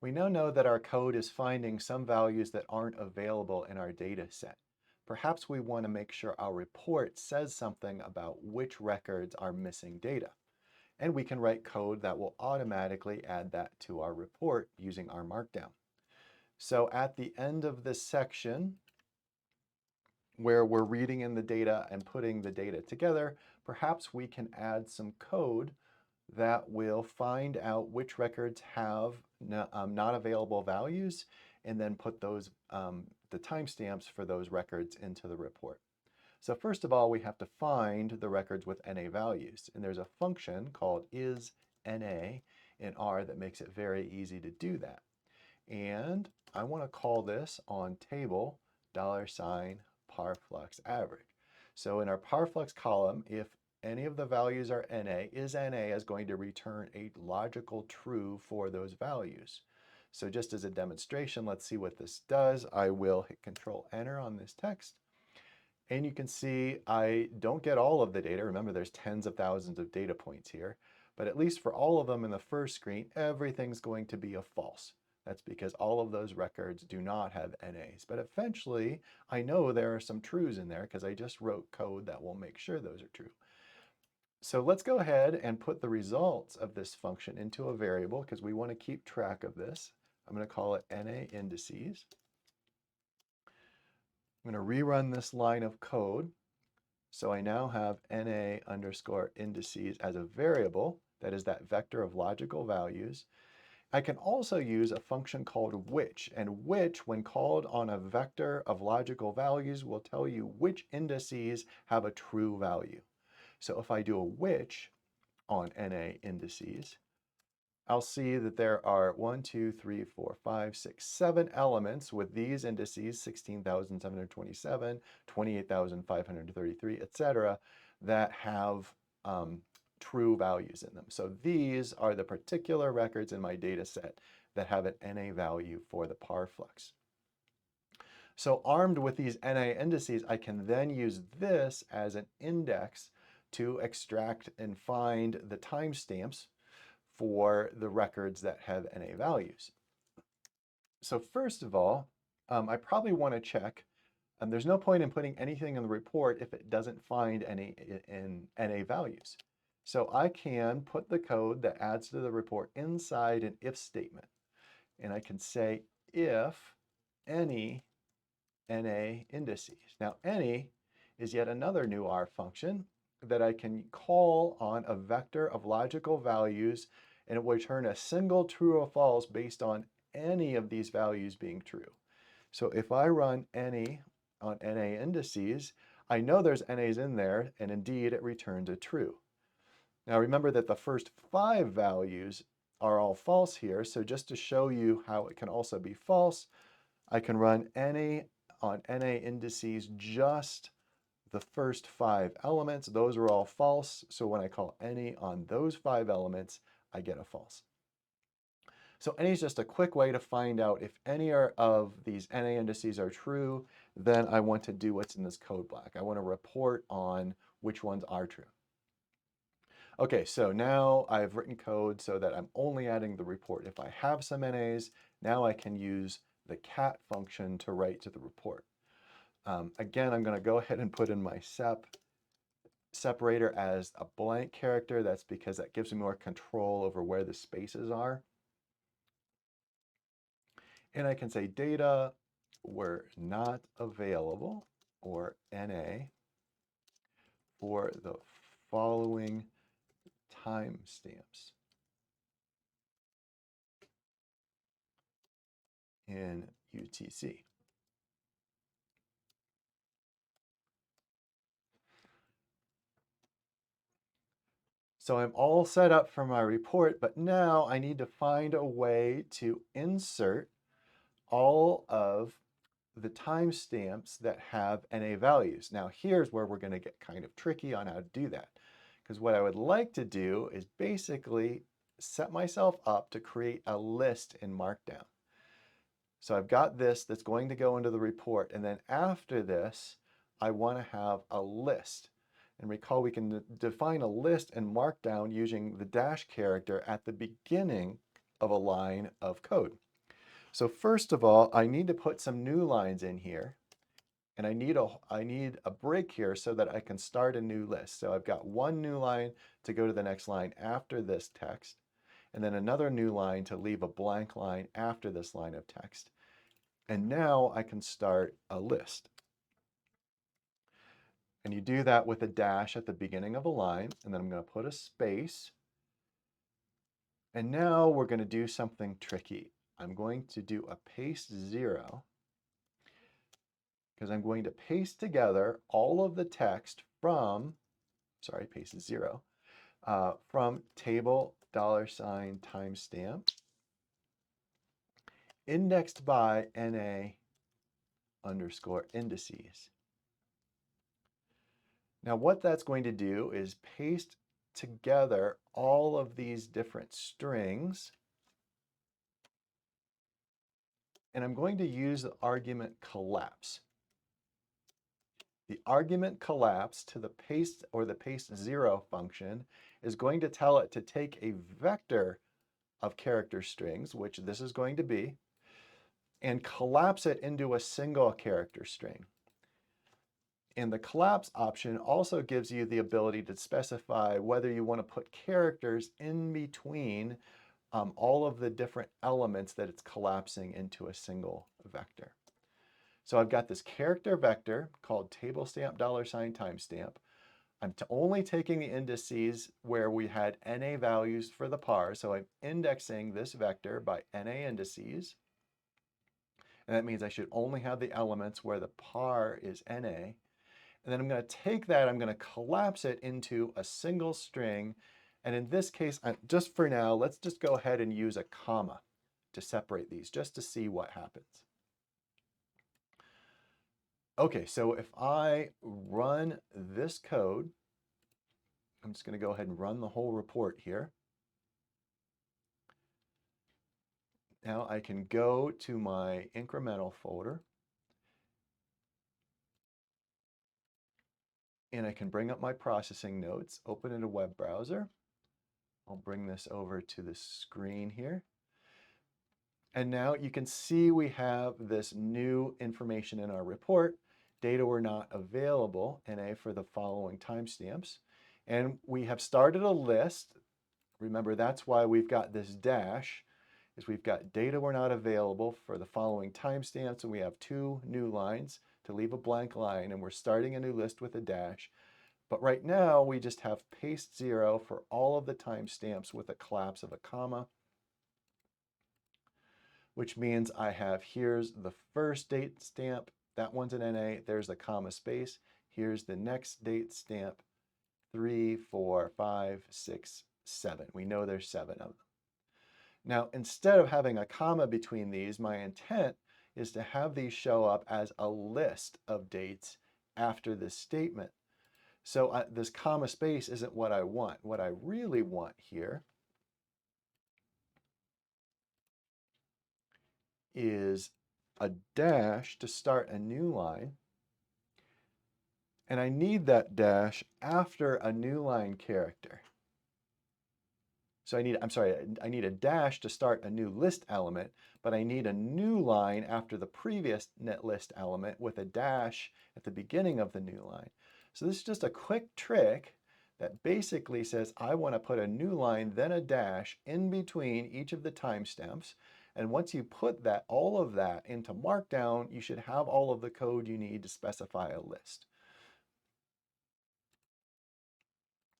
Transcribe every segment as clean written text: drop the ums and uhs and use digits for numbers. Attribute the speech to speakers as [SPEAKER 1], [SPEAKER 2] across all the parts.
[SPEAKER 1] We now know that our code is finding some values that aren't available in our data set. Perhaps we want to make sure our report says something about which records are missing data. And we can write code that will automatically add that to our report using our Markdown. So at the end of this section, where we're reading in the data and putting the data together, perhaps we can add some code that will find out which records have not available values and then put those the timestamps for those records into the report. So first of all, we have to find the records with NA values. And there's a function called isNA in R that makes it very easy to do that. And I want to call this on table $parfluxAverage. So in our parflux column, if any of the values are NA, isNA is going to return a logical true for those values. So just as a demonstration, let's see what this does. I will hit Control Enter on this text. And you can see I don't get all of the data. Remember, there's tens of thousands of data points here. But at least for all of them in the first screen, everything's going to be a false. That's because all of those records do not have NAs. But eventually, I know there are some trues in there because I just wrote code that will make sure those are true. So let's go ahead and put the results of this function into a variable because we want to keep track of this. I'm going to call it NA indices. I'm going to rerun this line of code. So I now have NA underscore indices as a variable, that is that vector of logical values. I can also use a function called which, and which, when called on a vector of logical values, will tell you which indices have a true value. So if I do a which on NA indices, I'll see that there are 1, 2, 3, 4, 5, 6, 7 elements with these indices, 16,727, 28,533, etc., that have true values in them. So these are the particular records in my data set that have an NA value for the parflux. So armed with these NA indices, I can then use this as an index to extract and find the timestamps for the records that have NA values. So first of all, I probably want to check, there's no point in putting anything in the report if it doesn't find any in NA values. So I can put the code that adds to the report inside an if statement. And I can say if any NA indices. Now any is yet another new R function that I can call on a vector of logical values, and it will return a single true or false based on any of these values being true. So if I run any on NA indices, I know there's NAs in there, and indeed it returns a true. Now remember that the first 5 values are all false here, so just to show you how it can also be false, I can run any on NA indices just the first 5 elements. Those are all false, so when I call any on those 5 elements, I get a false. So any is just a quick way to find out if any of these NA indices are true. Then I want to do what's in this code block. I want to report on which ones are true. Okay, so now I've written code so that I'm only adding the report. If I have some NAs, now I can use the cat function to write to the report. Again, I'm going to go ahead and put in my separator as a blank character. That's because that gives me more control over where the spaces are. And I can say data were not available, or NA, for the following timestamps in UTC. So I'm all set up for my report, but now I need to find a way to insert all of the timestamps that have NA values. Now here's where we're going to get kind of tricky on how to do that. Because what I would like to do is basically set myself up to create a list in Markdown. So I've got this that's going to go into the report, and then after this, I want to have a list. And recall we can define a list in Markdown using the dash character at the beginning of a line of code. So first of all, I need to put some new lines in here. And I need a break here so that I can start a new list. So I've got one new line to go to the next line after this text, and then another new line to leave a blank line after this line of text. And now I can start a list. And you do that with a dash at the beginning of a line, and then I'm going to put a space. And now we're going to do something tricky. I'm going to do a paste 0 because I'm going to paste together all of the text from, sorry, paste 0, from table $timestamp indexed by NA underscore indices. Now what that's going to do is paste together all of these different strings, and I'm going to use the argument collapse. The argument collapse to the paste or the paste 0 function is going to tell it to take a vector of character strings, which this is going to be, and collapse it into a single character string. And the collapse option also gives you the ability to specify whether you want to put characters in between all of the different elements that it's collapsing into a single vector. So I've got this character vector called tablestamp $timestamp. I'm only taking the indices where we had NA values for the par. So I'm indexing this vector by NA indices. And that means I should only have the elements where the par is NA. And then I'm going to take that, I'm going to collapse it into a single string. And in this case, just for now, let's just go ahead and use a comma to separate these just to see what happens. Okay, so if I run this code, I'm just going to go ahead and run the whole report here. Now I can go to my incremental folder, and I can bring up my processing notes, open in a web browser. I'll bring this over to the screen here. And now you can see we have this new information in our report. Data were not available, NA, for the following timestamps. And we have started a list. Remember, that's why we've got this dash, is we've got data were not available for the following timestamps, and we have two new lines to leave a blank line, and we're starting a new list with a dash. But right now, we just have paste 0 for all of the timestamps with a collapse of a comma, which means I have, here's the first date stamp, that one's an NA, there's the comma space. Here's the next date stamp, 3, 4, 5, 6, 7. We know there's 7 of them. Now, instead of having a comma between these, my intent is to have these show up as a list of dates after this statement. So this comma space isn't what I want. What I really want here is a dash to start a new line. And I need that dash after a new line character. So I need a dash to start a new list element, but I need a new line after the previous net list element with a dash at the beginning of the new line. So this is just a quick trick that basically says I want to put a new line, then a dash in between each of the timestamps. And once you put that, all of that into Markdown, you should have all of the code you need to specify a list.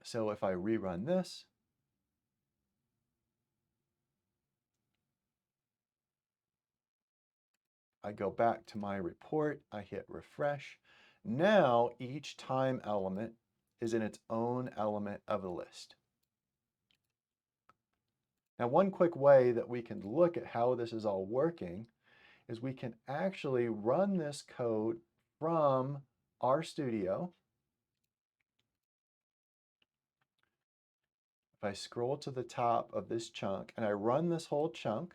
[SPEAKER 1] So if I rerun this, I go back to my report, I hit refresh. Now each time element is in its own element of the list. Now one quick way that we can look at how this is all working is we can actually run this code from RStudio. If I scroll to the top of this chunk and I run this whole chunk,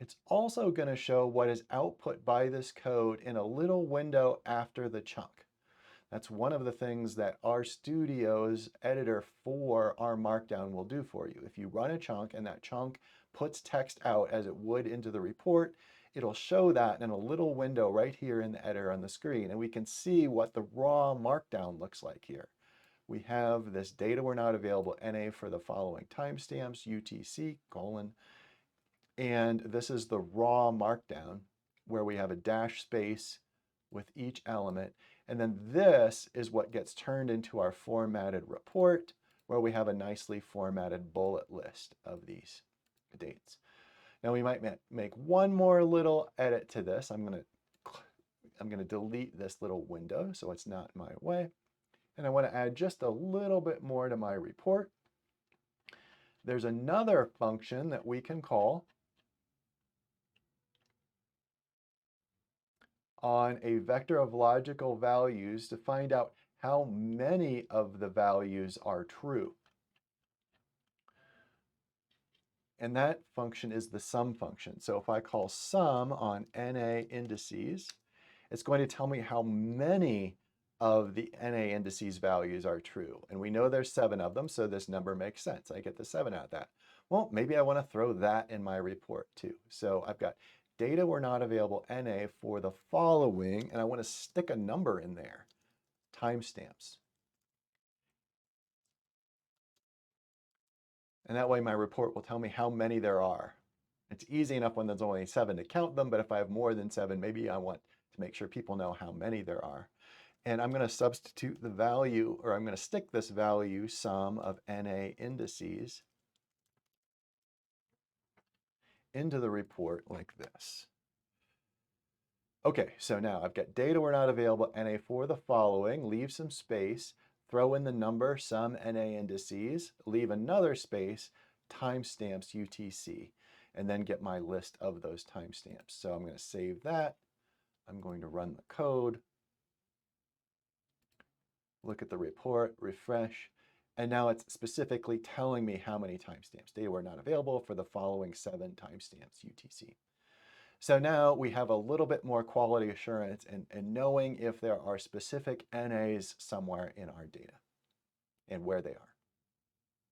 [SPEAKER 1] it's also going to show what is output by this code in a little window after the chunk. That's one of the things that RStudio's editor for Rmarkdown will do for you. If you run a chunk and that chunk puts text out as it would into the report, it'll show that in a little window right here in the editor on the screen. And we can see what the raw Markdown looks like here. We have this data were not available NA for the following timestamps, UTC, : and this is the raw Markdown where we have a dash space with each element. And then this is what gets turned into our formatted report where we have a nicely formatted bullet list of these dates. Now we might make one more little edit to this. I'm going to delete this little window so it's not in my way. And I want to add just a little bit more to my report. There's another function that we can call on a vector of logical values to find out how many of the values are true. And that function is the sum function. So if I call sum on NA indices, it's going to tell me how many of the NA indices values are true. And we know there's 7 of them, so this number makes sense. I get the 7 out of that. Well, maybe I want to throw that in my report too. So I've got data were not available NA for the following, and I want to stick a number in there, timestamps. And that way my report will tell me how many there are. It's easy enough when there's only 7 to count them, but if I have more than 7, maybe I want to make sure people know how many there are. And I'm going to substitute the value, or I'm going to stick this value sum of NA indices into the report like this. Okay, so now I've got data were not available NA for the following, leave some space, throw in the number sum NA indices, leave another space, timestamps UTC, and then get my list of those timestamps. So I'm going to save that. I'm going to run the code. Look at the report, refresh, and now it's specifically telling me how many timestamps. Data were not available for the following 7 timestamps UTC. So now we have a little bit more quality assurance and knowing if there are specific NAs somewhere in our data and where they are.